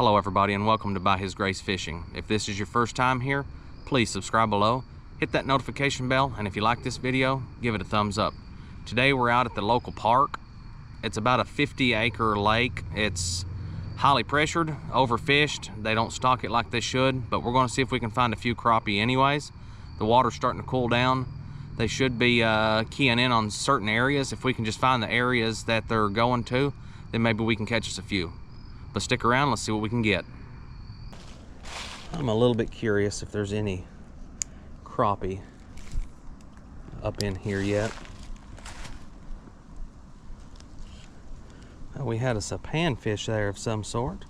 Hello everybody and welcome to By His Grace Fishing. If this is your first time here, please subscribe below, hit that notification bell, and if you like this video, give it a thumbs up. Today we're out at the local park. It's about a 50-acre lake. It's highly pressured, overfished. They don't stock it like they should, but we're going to see if we can find a few crappie anyways. The water's starting to cool down. They should be keying in on certain areas. If we can just find the areas that they're going to, then maybe we can catch us a few. But stick around, let's see what we can get. I'm a little bit curious if there's any crappie up in here yet. We had us a panfish there of some sort.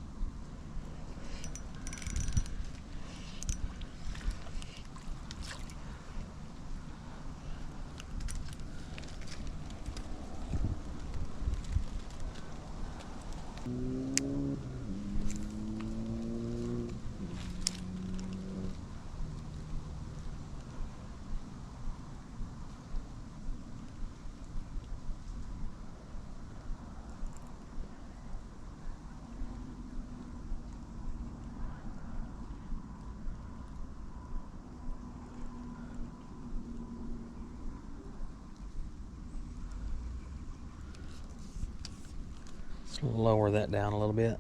Let's lower that down a little bit.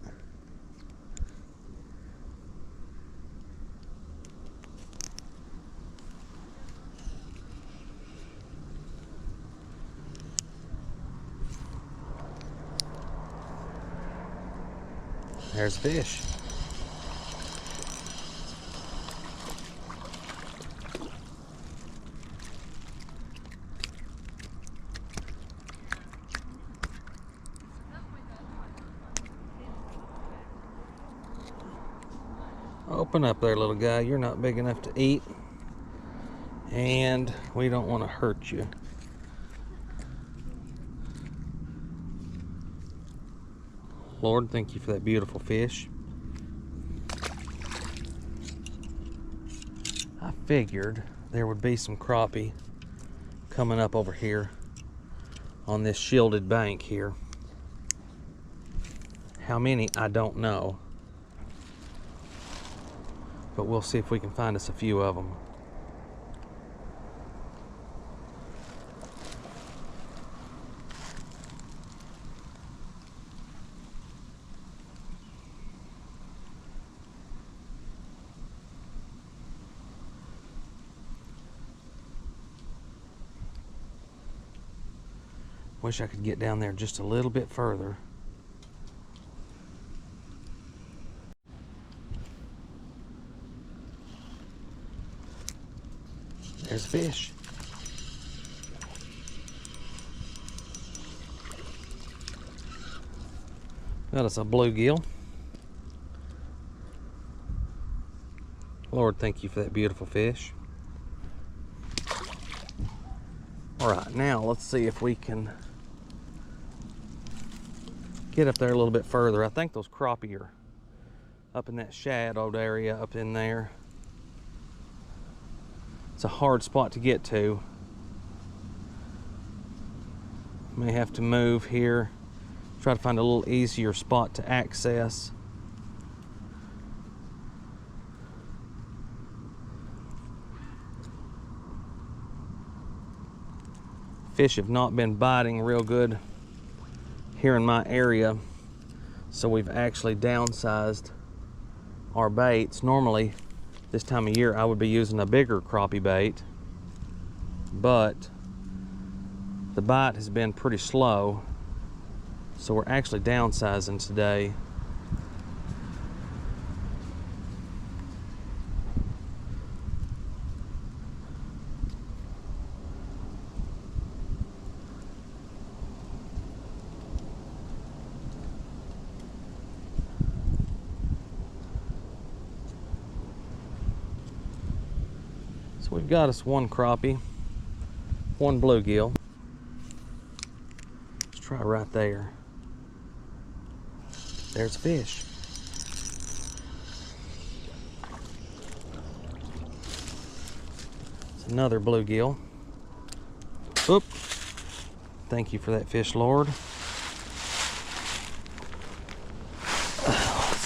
There's fish. Open up there, little guy. You're not big enough to eat, and we don't want to hurt you. Lord, thank you for that beautiful fish. I figured there would be some crappie coming up over here on this shielded bank here. How many, I don't know. But we'll see if we can find us a few of them. Wish I could get down there just a little bit further. There's fish. Got us a bluegill. Lord, thank you for that beautiful fish. All right, now let's see if we can get up there a little bit further. I think those crappie are up in that shadowed area up in there. It's a hard spot to get to. May have to move here, try to find a little easier spot to access. Fish have not been biting real good here in my area, so we've actually downsized our baits. Normally this time of year I would be using a bigger crappie bait, but the bite has been pretty slow, so we're actually downsizing today. We've got us one crappie, one bluegill. Let's try right there. There's a fish. It's another bluegill. Oop. Thank you for that fish, Lord.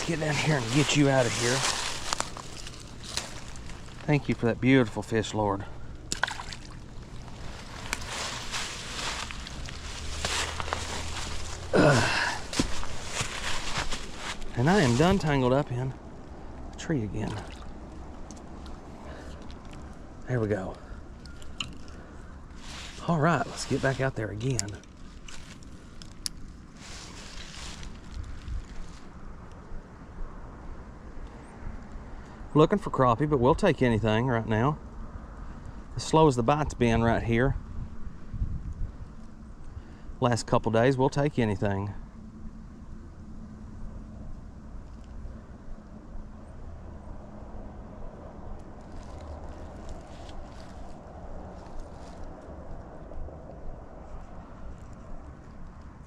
Let's get down here and get you out of here. Thank you for that beautiful fish, Lord. And I am done tangled up in a tree again. There we go. All right, let's get back out there again. Looking for crappie, but we'll take anything right now. As slow as the bite's been right here, last couple days, we'll take anything.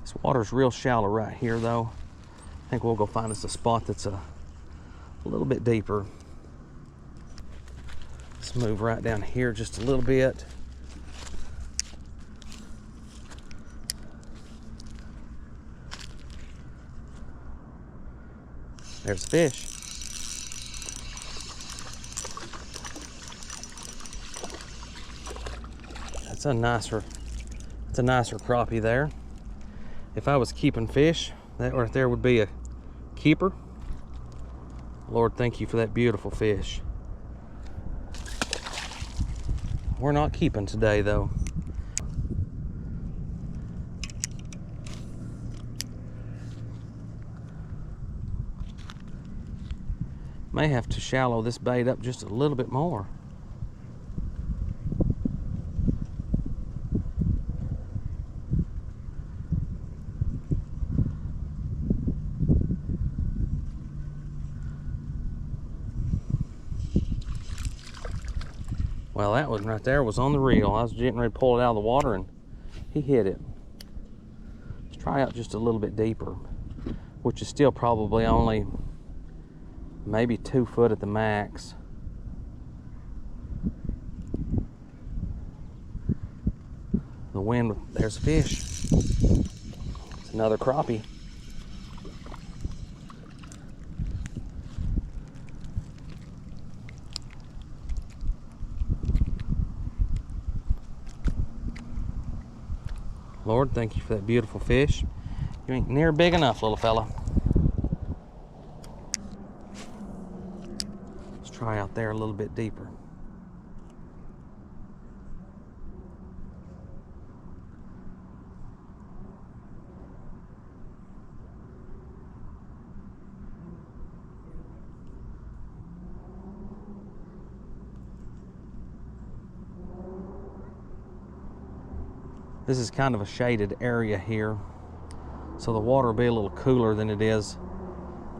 This water's real shallow right here though. I think we'll go find us a spot that's a little bit deeper. Let's move right down here just a little bit. There's a fish. That's a nicer crappie there. If I was keeping fish, that right there would be a keeper. Lord, thank you for that beautiful fish. We're not keeping today though. May have to shallow this bait up just a little bit more. Well, that one right there was on the reel. I was getting ready to pull it out of the water and he hit it. Let's try out just a little bit deeper, which is still probably only maybe 2 foot at the max. The wind, there's a fish. It's another crappie. Lord, thank you for that beautiful fish. You ain't near big enough, little fella. Let's try out there a little bit deeper. This is kind of a shaded area here, so the water will be a little cooler than it is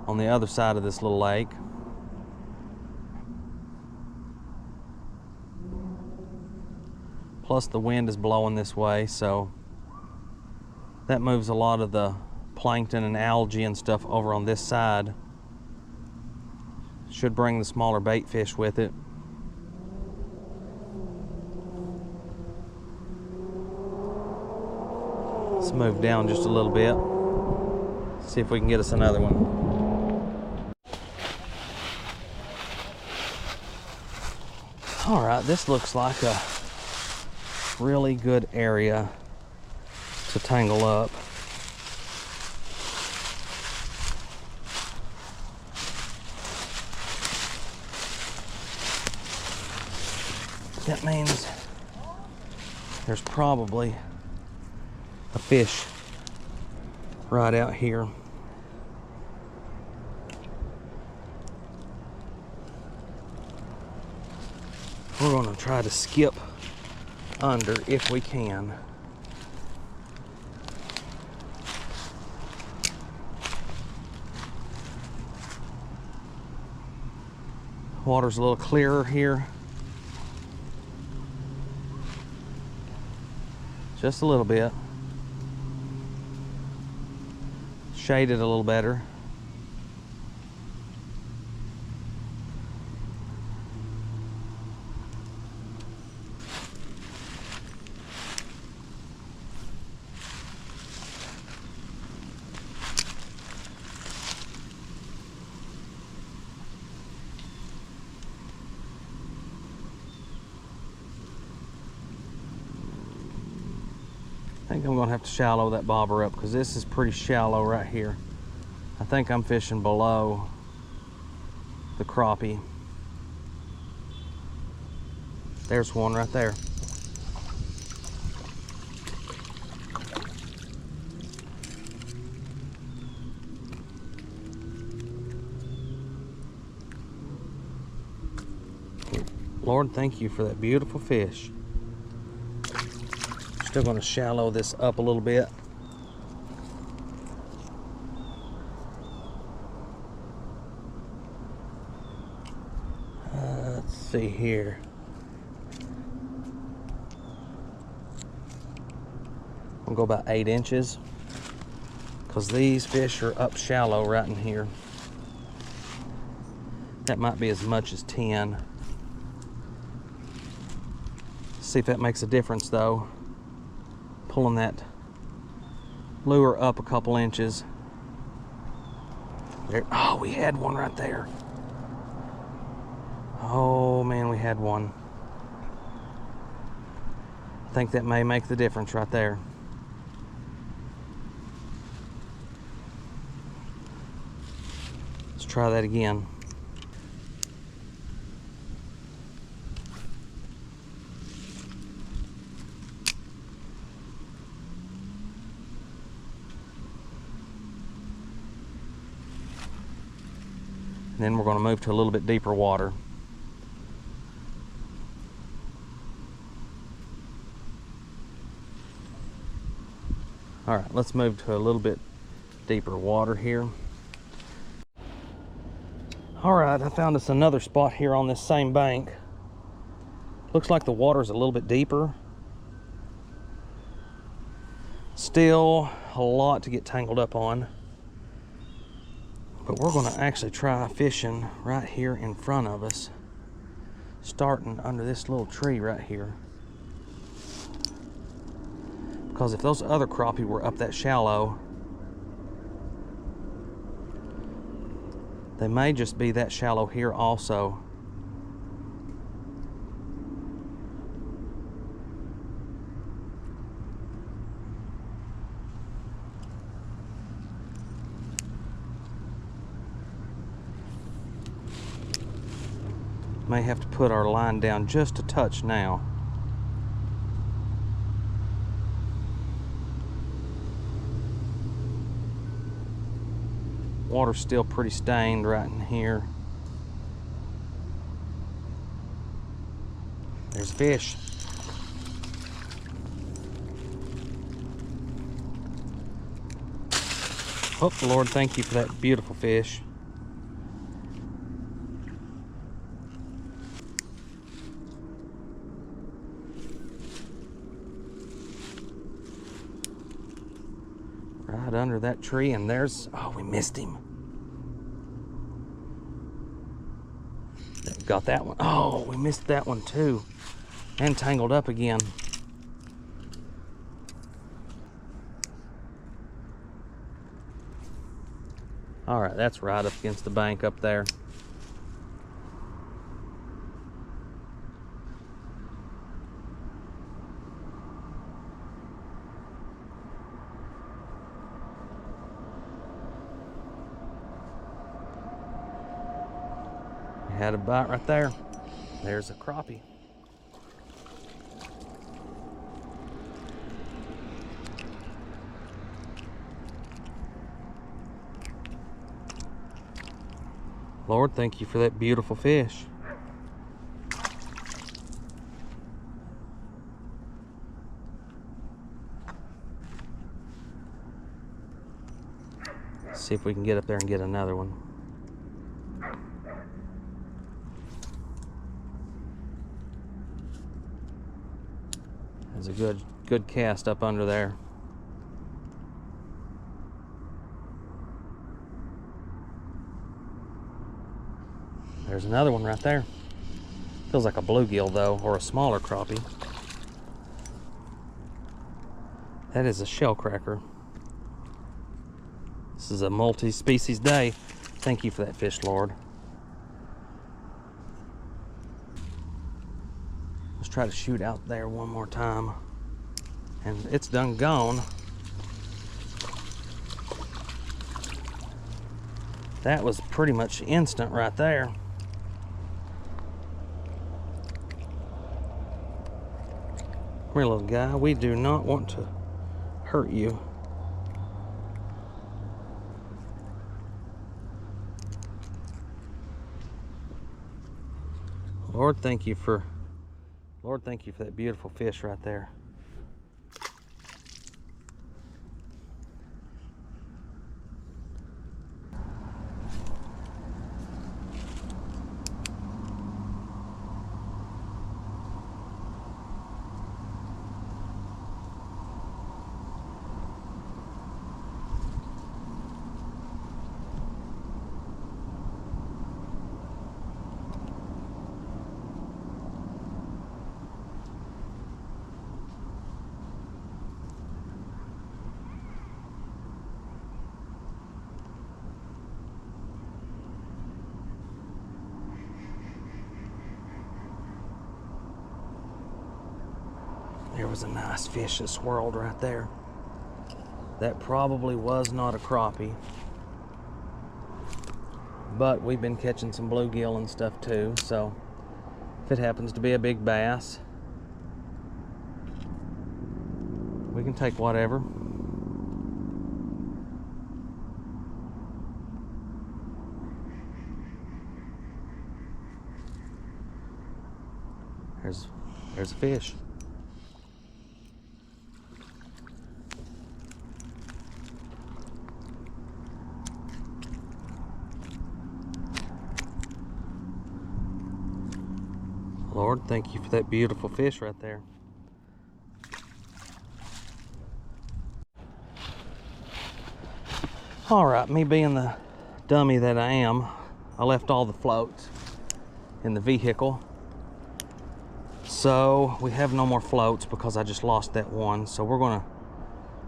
on the other side of this little lake. Plus the wind is blowing this way, so that moves a lot of the plankton and algae and stuff over on this side. Should bring the smaller bait fish with it. Let's move down just a little bit. See if we can get us another one. All right, this looks like a really good area to tangle up. That means there's probably a fish right out here. We're going to try to skip under if we can. Water's a little clearer here. Just a little bit. Shaded a little better. I think I'm gonna have to shallow that bobber up because this is pretty shallow right here. I think I'm fishing below the crappie. There's one right there. Lord, thank you for that beautiful fish. Still going to shallow this up a little bit. Let's see here. I'll go about 8 inches because these fish are up shallow right in here. That might be as much as 10. See if that makes a difference though. Pulling that lure up a couple inches. There. Oh, we had one right there. Oh man, we had one. I think that may make the difference right there. Let's try that again. And then we're going to move to a little bit deeper water. All right, let's move to a little bit deeper water here. All right, I found us another spot here on this same bank. Looks like the water's a little bit deeper. Still a lot to get tangled up on. But we're going to actually try fishing right here in front of us, starting under this little tree right here. Because if those other crappie were up that shallow, they may just be that shallow here also. May have to put our line down just a touch now. Water's still pretty stained right in here. There's fish. Oh, Lord, thank you for that beautiful fish. Right under that tree, and there's, oh, we missed him. Got that one. Oh, we missed that one too. And tangled up again. All right, that's right up against the bank up there. Had a bite right there. There's a crappie. Lord, thank you for that beautiful fish. Let's see if we can get up there and get another one. There's a good cast up under there. There's another one right there. Feels like a bluegill though, or a smaller crappie. That is a shell cracker. This is a multi-species day. Thank you for that fish, Lord. Let's try to shoot out there one more time and it's done gone. That was pretty much instant right there. Come here, little guy. We do not want to hurt you. Lord, thank you for that beautiful fish right there. There was a nice fish that swirled right there. That probably was not a crappie, but we've been catching some bluegill and stuff too, so if it happens to be a big bass, we can take whatever. There's a fish. Lord, thank you for that beautiful fish right there. All right, me being the dummy that I am, I left all the floats in the vehicle. So we have no more floats because I just lost that one. So we're gonna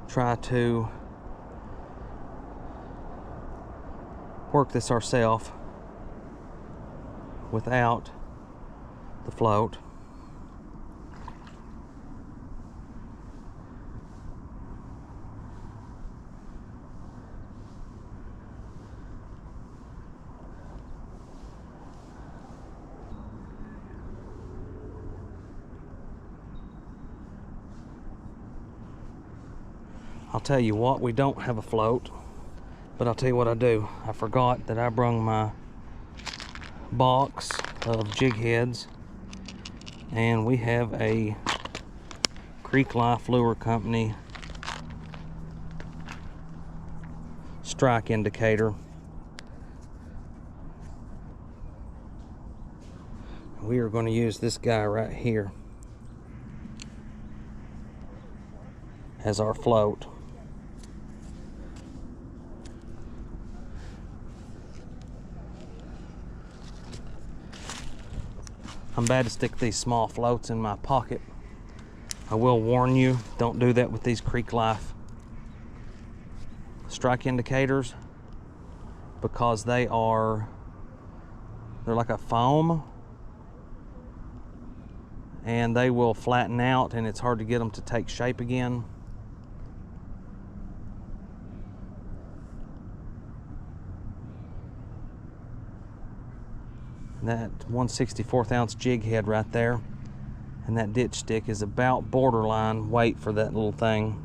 try to work this ourselves without the float. I'll tell you what, we don't have a float, but I'll tell you what I do. I forgot that I brung my box of jig heads, and we have a Creek Life Lure Company strike indicator. We are going to use this guy right here as our float. I'm bad to stick these small floats in my pocket. I will warn you, don't do that with these Creek Life strike indicators, because they're like a foam, and they will flatten out and it's hard to get them to take shape again. That 1/64 ounce jig head right there and that ditch stick is about borderline weight for that little thing.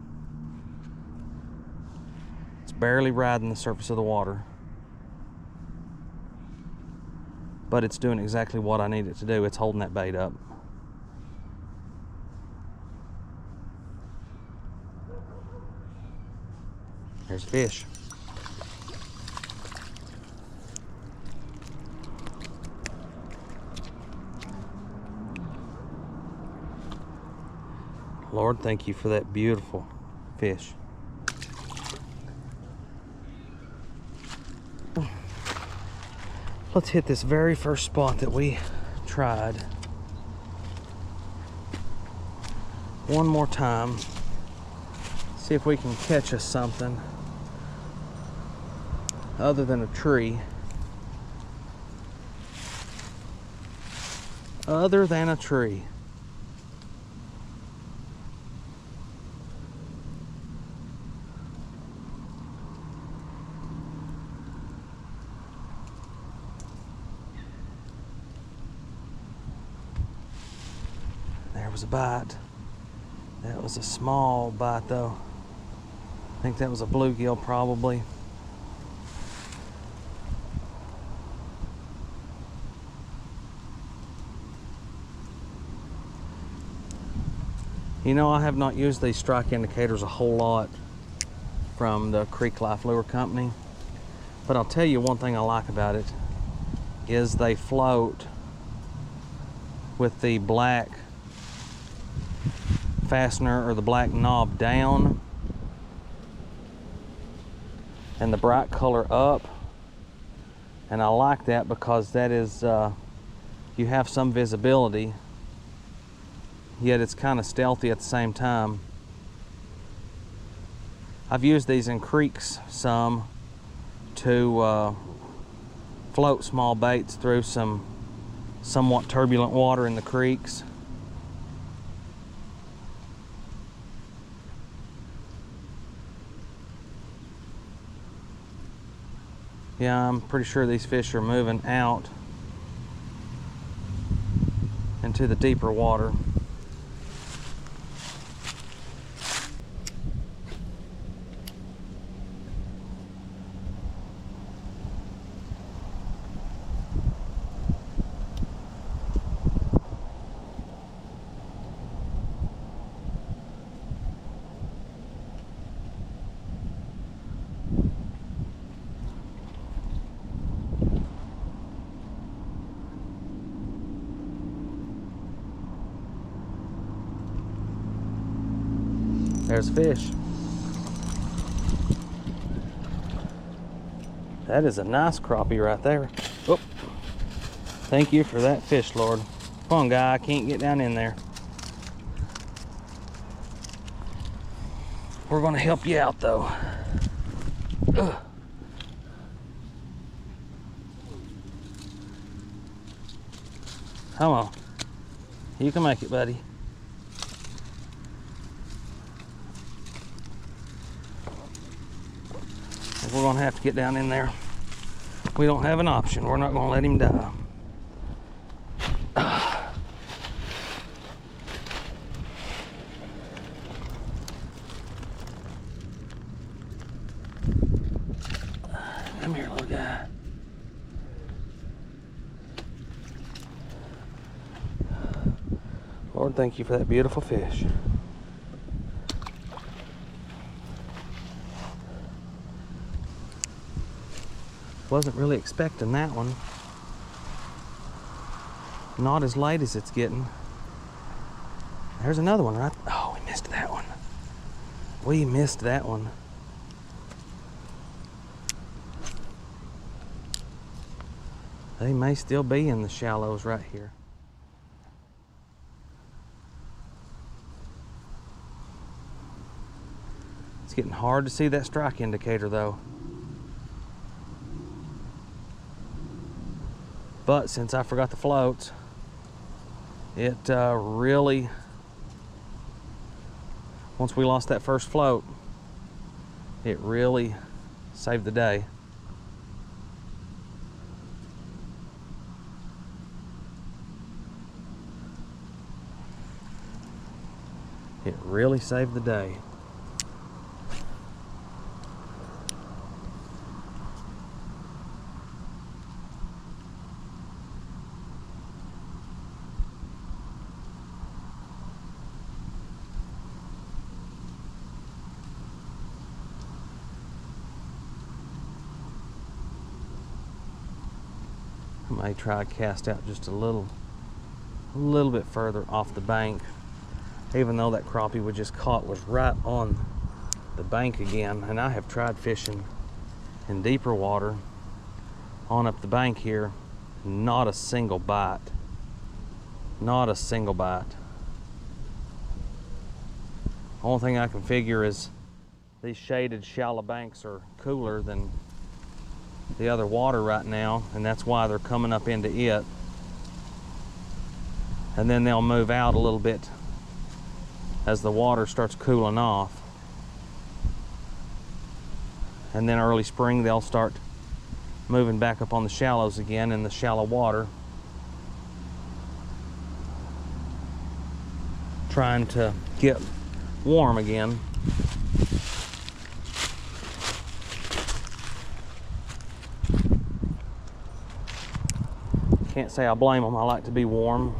It's barely riding the surface of the water, but it's doing exactly what I need it to do. It's holding that bait up. There's a fish. Lord, thank you for that beautiful fish. Let's hit this very first spot that we tried one more time. See if we can catch us something other than a tree. Other than a tree. was a bite. That was a small bite though. I think that was a bluegill probably. You know, I have not used these strike indicators a whole lot from the Creek Life Lure Company, but I'll tell you one thing I like about it is they float with the black fastener or the black knob down and the bright color up, and I like that because that is you have some visibility, yet it's kind of stealthy at the same time. I've used these in creeks some to float small baits through some somewhat turbulent water in the creeks. Yeah, I'm pretty sure these fish are moving out into the deeper water. There's a fish. That is a nice crappie right there. Oh, thank you for that fish, Lord. Come on, guy, I can't get down in there. We're gonna help you out though. Ugh. Come on. You can make it, buddy. We're gonna have to get down in there. We don't have an option. We're not gonna let him die. Come here, little guy. Lord, thank you for that beautiful fish. Wasn't really expecting that one. Not as late as it's getting. There's another one, right? Oh, we missed that one. We missed that one. They may still be in the shallows right here. It's getting hard to see that strike indicator though. But since I forgot the floats, it really, once we lost that first float, it really saved the day. It really saved the day. I may try to cast out just a little bit further off the bank, even though that crappie we just caught was right on the bank again. And I have tried fishing in deeper water on up the bank here, not a single bite. Not a single bite. Only thing I can figure is these shaded shallow banks are cooler than the other water right now, and that's why they're coming up into it. And then they'll move out a little bit as the water starts cooling off. And then early spring they'll start moving back up on the shallows again in the shallow water. trying to get warm again. Can't say I blame them. I like to be warm.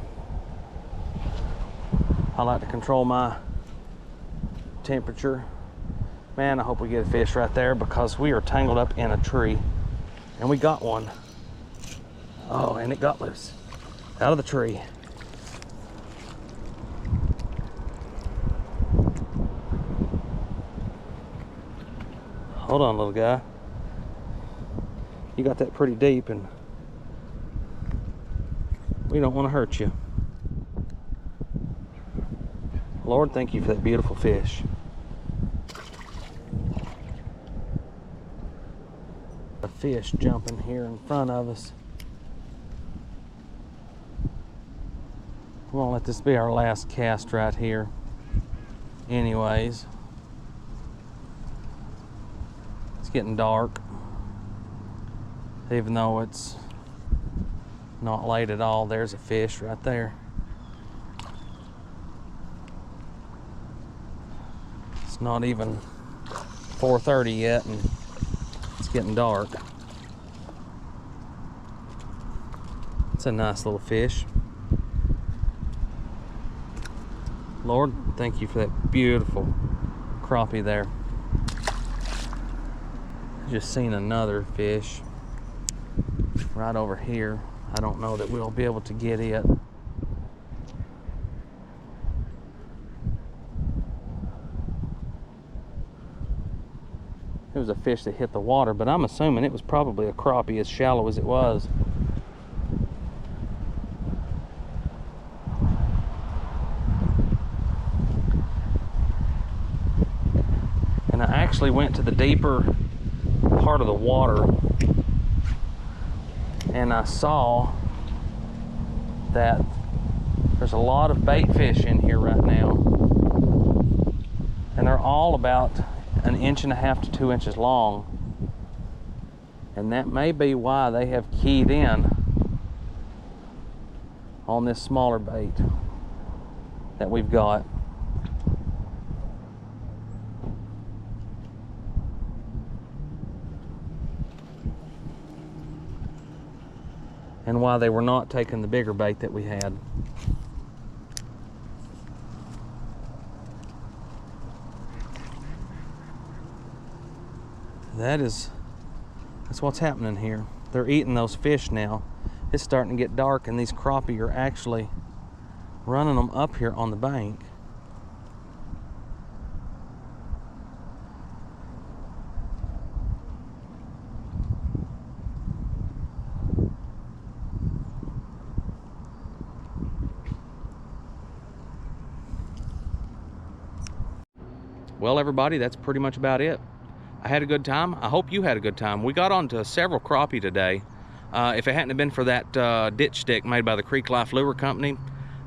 I like to control my temperature. Man, I hope we get a fish right there because we are tangled up in a tree. And we got one. Oh, and it got loose out of the tree. Hold on, little guy. You got that pretty deep and we don't want to hurt you. Lord, thank you for that beautiful fish. A fish jumping here in front of us. We're gonna let this be our last cast right here. Anyways, it's getting dark, even though it's not late at all. There's a fish right there. It's not even 4:30 yet and it's getting dark. It's a nice little fish. Lord, thank you for that beautiful crappie there. Just seen another fish right over here. I don't know that we'll be able to get it. It was a fish that hit the water, but I'm assuming it was probably a crappie as shallow as it was. And I actually went to the deeper part of the water and I saw that there's a lot of bait fish in here right now, and they're all about 1.5 to 2 inches long, and that may be why they have keyed in on this smaller bait that we've got. And why they were not taking the bigger bait that we had. That's what's happening here. They're eating those fish now. It's starting to get dark and these crappie are actually running them up here on the bank. Well, everybody, that's pretty much about it. I had a good time. I hope you had a good time. We got onto several crappie today. If it hadn't have been for that ditch stick made by the Creek Life Lure Company,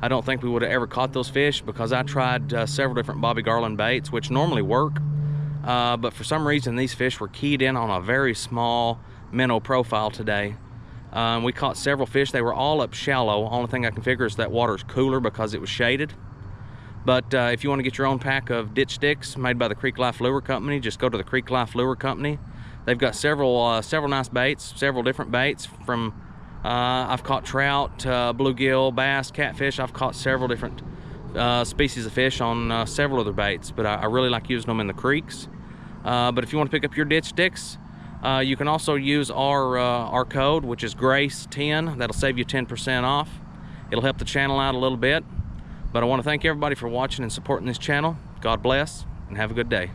I don't think we would have ever caught those fish, because I tried several different Bobby Garland baits, which normally work. But for some reason, these fish were keyed in on a very small minnow profile today. We caught several fish. They were all up shallow. Only thing I can figure is that water's cooler because it was shaded. But if you want to get your own pack of ditch sticks made by the Creek Life Lure Company, just go to the Creek Life Lure Company. They've got several nice baits, several different baits. From I've caught trout, bluegill, bass, catfish. I've caught several different species of fish on several other baits, but I really like using them in the creeks. But if you want to pick up your ditch sticks, you can also use our code, which is GRACE10. That'll save you 10% off. It'll help the channel out a little bit. But I want to thank everybody for watching and supporting this channel. God bless, and have a good day.